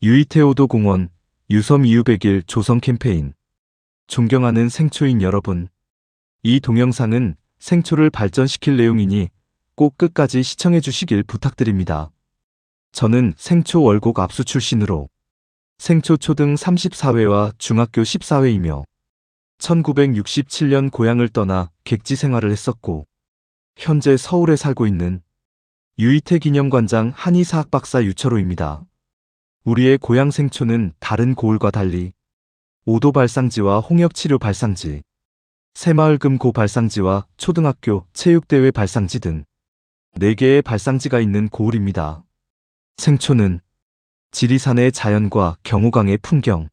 유이테오도공원 유섬 이후 100일 조성 캠페인. 존경하는 생초인 여러분, 이 동영상은 생초를 발전시킬 내용이니 꼭 끝까지 시청해 주시길 부탁드립니다. 저는 생초 월곡 압수 출신으로 생초 초등 34회와 중학교 14회이며 1967년 고향을 떠나 객지 생활을 했었고 현재 서울에 살고 있는 유이태 기념관장 한의사학박사 유철호입니다. 우리의 고향 생초는 다른 고을과 달리 오도 발상지와 홍역치료 발상지, 새마을금고 발상지와 초등학교 체육대회 발상지 등 4개의 발상지가 있는 고을입니다. 생초는 지리산의 자연과 경호강의 풍경,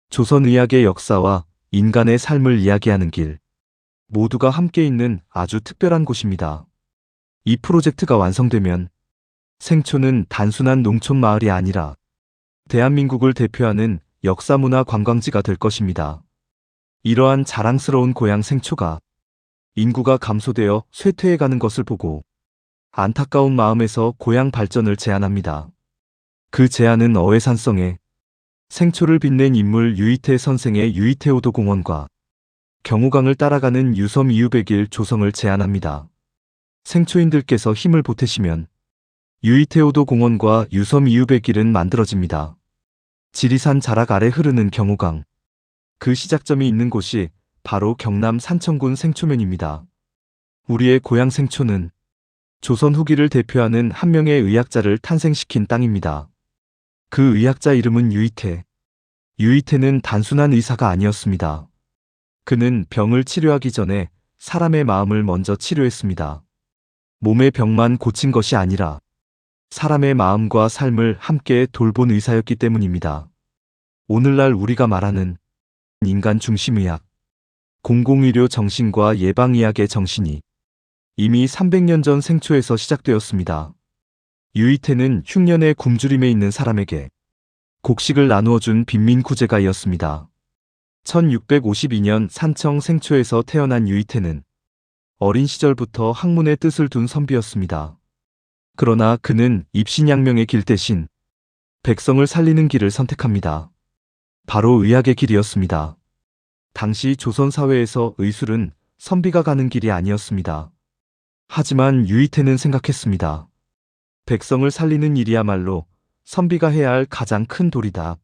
조선의학의 역사와 인간의 삶을 이야기하는 길, 모두가 함께 있는 아주 특별한 곳입니다. 이 프로젝트가 완성되면 생초는 단순한 농촌 마을이 아니라 대한민국을 대표하는 역사문화 관광지가 될 것입니다. 이러한 자랑스러운 고향 생초가 인구가 감소되어 쇠퇴해가는 것을 보고 안타까운 마음에서 고향 발전을 제안합니다. 그 제안은 어회산성에 생초를 빛낸 인물 유이태 선생의 유이태오도공원과 경호강을 따라가는 유섬 이후 100일 조성을 제안합니다. 생초인들께서 힘을 보태시면 유이태오도공원과 유섬 이후 100일은 만들어집니다. 지리산 자락 아래 흐르는 경호강. 그 시작점이 있는 곳이 바로 경남 산청군 생초면입니다. 우리의 고향 생초는 조선 후기를 대표하는 한 명의 의학자를 탄생시킨 땅입니다. 그 의학자 이름은 유이태. 유이태는 단순한 의사가 아니었습니다. 그는 병을 치료하기 전에 사람의 마음을 먼저 치료했습니다. 몸의 병만 고친 것이 아니라 사람의 마음과 삶을 함께 돌본 의사였기 때문입니다. 오늘날 우리가 말하는 인간 중심의학, 공공의료 정신과 예방의학의 정신이 이미 300년 전 생초에서 시작되었습니다. 유이태는 흉년의 굶주림에 있는 사람에게 곡식을 나누어준 빈민구제가이었습니다. 1652년 산청 생초에서 태어난 유이태는 어린 시절부터 학문의 뜻을 둔 선비였습니다. 그러나 그는 입신양명의 길 대신 백성을 살리는 길을 선택합니다. 바로 의학의 길이었습니다. 당시 조선 사회에서 의술은 선비가 가는 길이 아니었습니다. 하지만 유이태는 생각했습니다. 백성을 살리는 일이야말로 선비가 해야 할 가장 큰 도리다.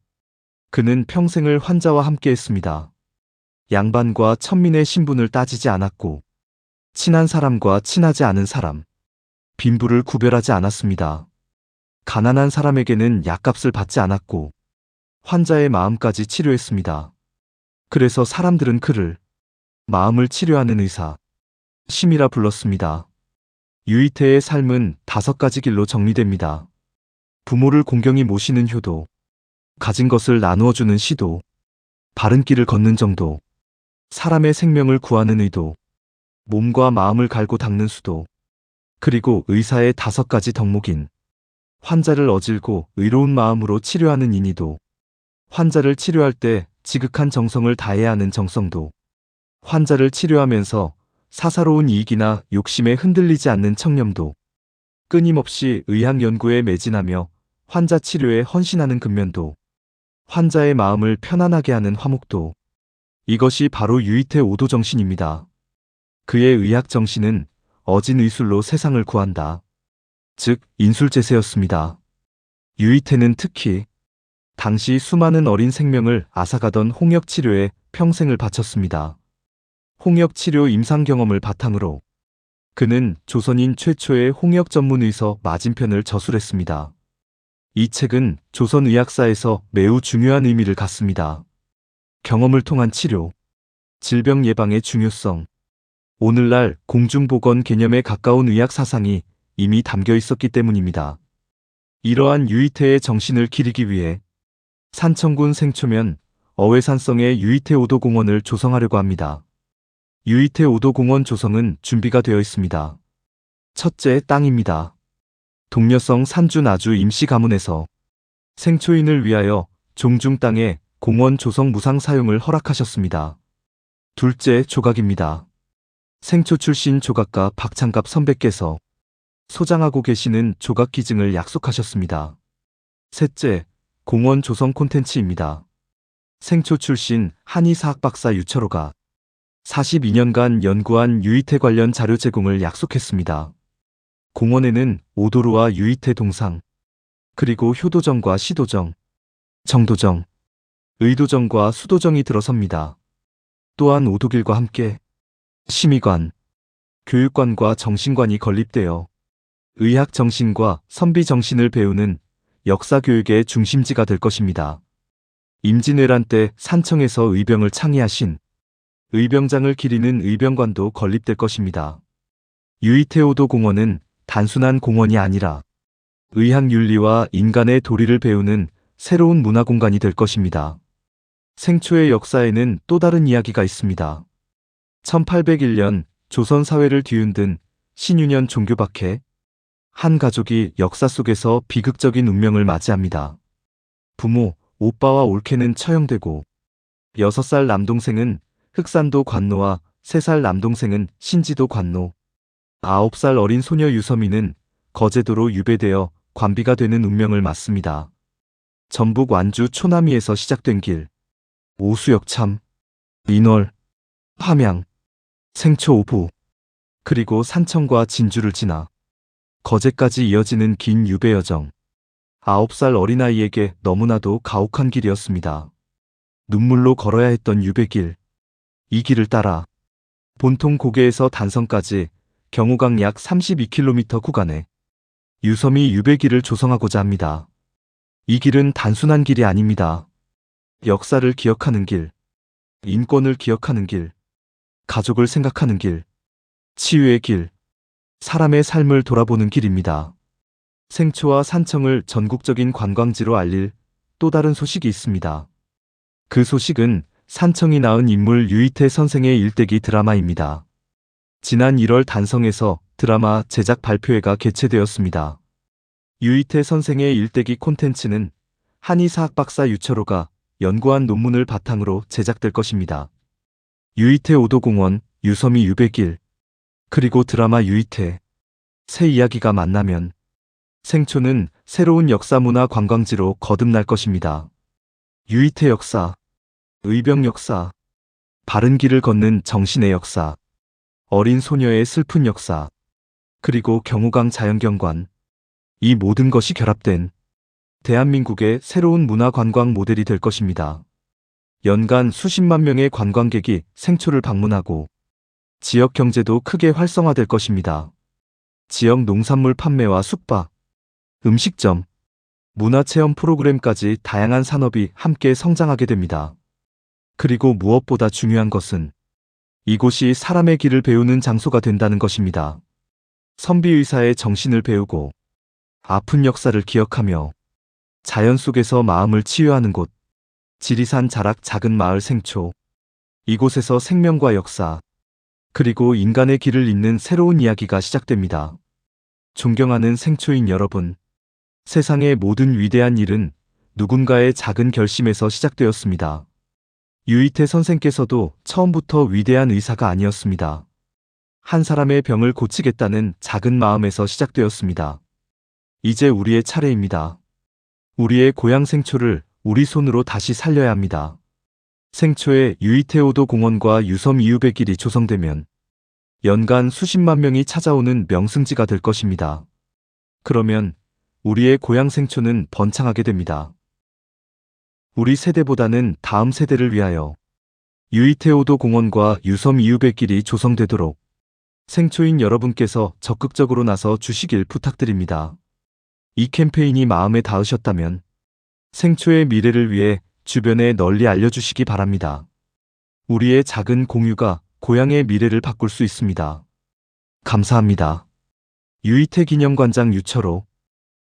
그는 평생을 환자와 함께 했습니다. 양반과 천민의 신분을 따지지 않았고 친한 사람과 친하지 않은 사람, 빈부를 구별하지 않았습니다. 가난한 사람에게는 약값을 받지 않았고 환자의 마음까지 치료했습니다. 그래서 사람들은 그를 마음을 치료하는 의사, 심이라 불렀습니다. 유이태의 삶은 5가지 길로 정리됩니다. 부모를 공경히 모시는 효도, 가진 것을 나누어주는 시도, 바른 길을 걷는 정도, 사람의 생명을 구하는 의도, 몸과 마음을 갈고 닦는 수도, 그리고 의사의 5가지 덕목인 환자를 어질고 의로운 마음으로 치료하는 인의도, 환자를 치료할 때 지극한 정성을 다해야 하는 정성도, 환자를 치료하면서 사사로운 이익이나 욕심에 흔들리지 않는 청렴도, 끊임없이 의학 연구에 매진하며 환자 치료에 헌신하는 근면도, 환자의 마음을 편안하게 하는 화목도, 이것이 바로 유이태 오도 정신입니다. 그의 의학 정신은 어진 의술로 세상을 구한다. 즉 인술제세였습니다. 유이태는 특히 당시 수많은 어린 생명을 앗아가던 홍역치료에 평생을 바쳤습니다. 홍역치료 임상 경험을 바탕으로 그는 조선인 최초의 홍역 전문 의서 맞은편을 저술했습니다. 이 책은 조선 의학사에서 매우 중요한 의미를 갖습니다. 경험을 통한 치료, 질병 예방의 중요성, 오늘날 공중보건 개념에 가까운 의학 사상이 이미 담겨 있었기 때문입니다. 이러한 유이태의 정신을 기리기 위해 산청군 생초면 어회산성의 유이태오도공원을 조성하려고 합니다. 유이태오도공원 조성은 준비가 되어 있습니다. 첫째, 땅입니다. 동려성 산주나주 임시가문에서 생초인을 위하여 종중 땅에 공원 조성 무상 사용을 허락하셨습니다. 둘째, 조각입니다. 생초 출신 조각가 박창갑 선배께서 소장하고 계시는 조각 기증을 약속하셨습니다. 셋째, 공원 조성 콘텐츠입니다. 생초 출신 한의사학박사 유철호가 42년간 연구한 유이태 관련 자료 제공을 약속했습니다. 공원에는 오도루와 유이태 동상, 그리고 효도정과 시도정, 정도정, 의도정과 수도정이 들어섭니다. 또한 오도길과 함께 심의관, 교육관과 정신관이 건립되어 의학정신과 선비정신을 배우는 역사교육의 중심지가 될 것입니다. 임진왜란 때 산청에서 의병을 창의하신 의병장을 기리는 의병관도 건립될 것입니다. 유이태오도 공원은 단순한 공원이 아니라 의학윤리와 인간의 도리를 배우는 새로운 문화공간이 될 것입니다. 생초의 역사에는 또 다른 이야기가 있습니다. 1801년 조선 사회를 뒤흔든 신유년 종교박해, 한 가족이 역사 속에서 비극적인 운명을 맞이합니다. 부모, 오빠와 올케는 처형되고 6살 남동생은 흑산도 관노와 3살 남동생은 신지도 관노, 9살 어린 소녀 유서민은 거제도로 유배되어 관비가 되는 운명을 맞습니다. 전북 완주 초남이에서 시작된 길, 오수역참, 인월, 함양, 생초 오부, 그리고 산청과 진주를 지나 거제까지 이어지는 긴 유배 여정. 9살 어린아이에게 너무나도 가혹한 길이었습니다. 눈물로 걸어야 했던 유배길. 이 길을 따라 본통 고개에서 단성까지 경우강 약 32km 구간에 유섬이 유배길을 조성하고자 합니다. 이 길은 단순한 길이 아닙니다. 역사를 기억하는 길, 인권을 기억하는 길, 가족을 생각하는 길, 치유의 길, 사람의 삶을 돌아보는 길입니다. 생초와 산청을 전국적인 관광지로 알릴 또 다른 소식이 있습니다. 그 소식은 산청이 낳은 인물 유이태 선생의 일대기 드라마입니다. 지난 1월 단성에서 드라마 제작 발표회가 개최되었습니다. 유이태 선생의 일대기 콘텐츠는 한의사학박사 유철호가 연구한 논문을 바탕으로 제작될 것입니다. 유이태 오도공원, 유섬이 유배길, 그리고 드라마 유이태, 새 이야기가 만나면 생초는 새로운 역사문화 관광지로 거듭날 것입니다. 유이태 역사, 의병 역사, 바른 길을 걷는 정신의 역사, 어린 소녀의 슬픈 역사, 그리고 경우강 자연경관, 이 모든 것이 결합된 대한민국의 새로운 문화관광 모델이 될 것입니다. 연간 수십만 명의 관광객이 생초를 방문하고 지역 경제도 크게 활성화될 것입니다. 지역 농산물 판매와 숙박, 음식점, 문화체험 프로그램까지 다양한 산업이 함께 성장하게 됩니다. 그리고 무엇보다 중요한 것은 이곳이 사람의 길을 배우는 장소가 된다는 것입니다. 선비의사의 정신을 배우고 아픈 역사를 기억하며 자연 속에서 마음을 치유하는 곳, 지리산 자락 작은 마을 생초. 이곳에서 생명과 역사, 그리고 인간의 길을 잇는 새로운 이야기가 시작됩니다. 존경하는 생초인 여러분, 세상의 모든 위대한 일은 누군가의 작은 결심에서 시작되었습니다. 유이태 선생께서도 처음부터 위대한 의사가 아니었습니다. 한 사람의 병을 고치겠다는 작은 마음에서 시작되었습니다. 이제 우리의 차례입니다. 우리의 고향 생초를 우리 손으로 다시 살려야 합니다. 생초의 유이태오도 공원과 유섬 이유배길이 조성되면 연간 수십만 명이 찾아오는 명승지가 될 것입니다. 그러면 우리의 고향 생초는 번창하게 됩니다. 우리 세대보다는 다음 세대를 위하여 유이태오도 공원과 유섬 이유배길이 조성되도록 생초인 여러분께서 적극적으로 나서 주시길 부탁드립니다. 이 캠페인이 마음에 닿으셨다면 생초의 미래를 위해 주변에 널리 알려주시기 바랍니다. 우리의 작은 공유가 고향의 미래를 바꿀 수 있습니다. 감사합니다. 유이태 기념관장 유철호